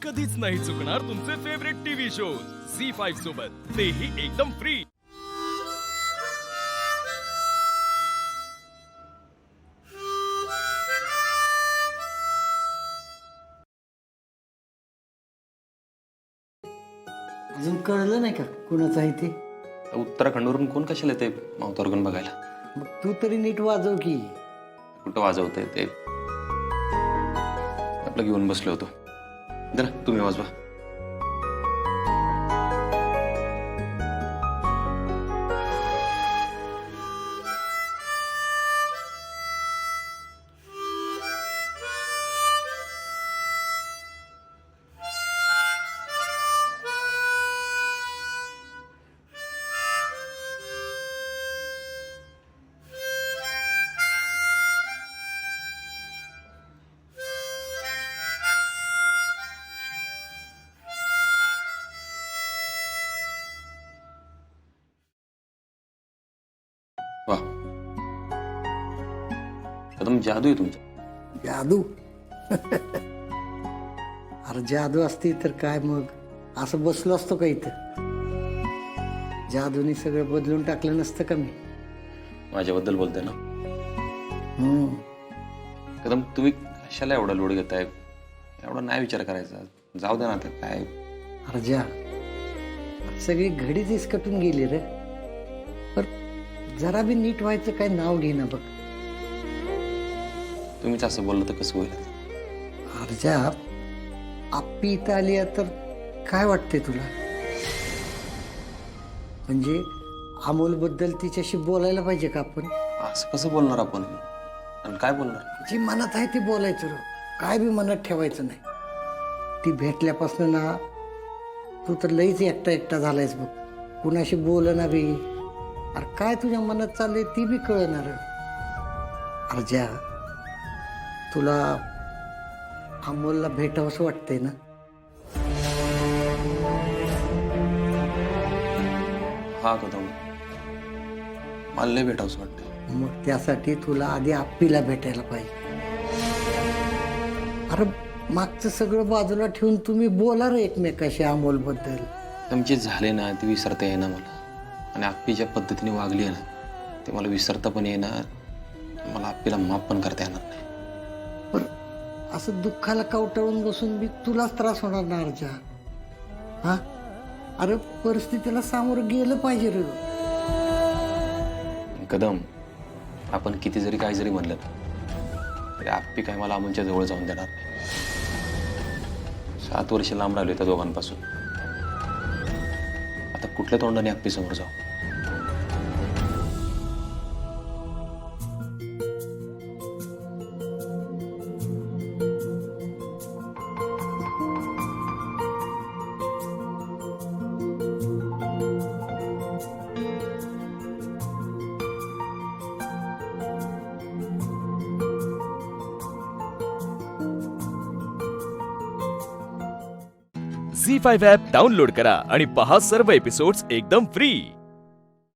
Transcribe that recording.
कधीच नाही चुकणार तुमचे फेवरेट टीव्ही शोज झी5 सोबत, तेही एकदम फ्री। अजून कळलं नाही का कुणाचं आहे ते? उत्तराखंडवरून कोण कशाला येते माउथ ऑर्गन बघायला? मग तू तरी नीट वाजव की. कुठं वाजवतंय ते आपलं घेऊन बसलो होतो. जरा तुम्ही वाजवा. वा, एकदम जादू आहे तुमचं. जादू? अरे जादू असती तर काय मग असं बसलो असतो का इथं? जादूने सगळं बदलून टाकलं नसतं का मी? माझ्याबद्दल बोलताय ना? हम्म. कदम तुम्ही कशाला एवढा लोड घेताय? एवढा नाही विचार करायचा. जाऊ दे ना, आता काय. अरे जा, सगळी घडीच इसकटून गेली रे. पण जरा बी नीट व्हायचं काय नाव घे ना बघ. तुम्हीच असं बोललं तर कसं होईल? अरे जा, आप्पी इथं आली आहे तर काय वाटतंय तुला? म्हणजे अमोल बद्दल तिच्याशी बोलायला पाहिजे का आपण? असं कसं बोलणार आपण? आणि काय बोलणार? जी मनात आहे ते बोलायचं रे. काय बी मनात ठेवायचं नाही. ती भेटल्यापासून ना तू तर लईच एकटा एकटा झालायस बघ. कुणाशी बोलना बी. अरे काय तुझ्या मनात चाललंय ती बी कळणार. अरे ज्या, तुला अमोलला भेटावंसं वाटतंय ना? हा कदम, मला लय भेटावंसं वाटतं. मग त्यासाठी तुला आधी आप्पीला भेटायला पाहिजे. अरे मागचं सगळं बाजूला ठेवून तुम्ही बोला रे एकमेकाशी अमोलबद्दल. तुमचे झाले ना ते विसरता येईना मला. आणि आप्पीच्या पद्धतीने वागली आहे ना ते मला विसरता पण येणार. मला आप्पीला माफ पण करता येणार नाही. पण असं दुःखाला कवटाळून बसून बी तुलाच त्रास होणार ना अर्जा. हा, अरे परिस्थितीला सामोरं गेलं पाहिजे रे. कदम, आपण किती जरी काय जरी म्हणलं तरी आप्पी काय मला अमोलच्या जवळ जाऊन देणार नाही. 7 वर्ष लांब राहिलो त्या दोघांपासून. आता कुठल्या तोंडाने आप्पी समोर जाऊ? झी5 ॲप डाउनलोड करा आणि पहा सर्व एपिसोड्स एकदम फ्री।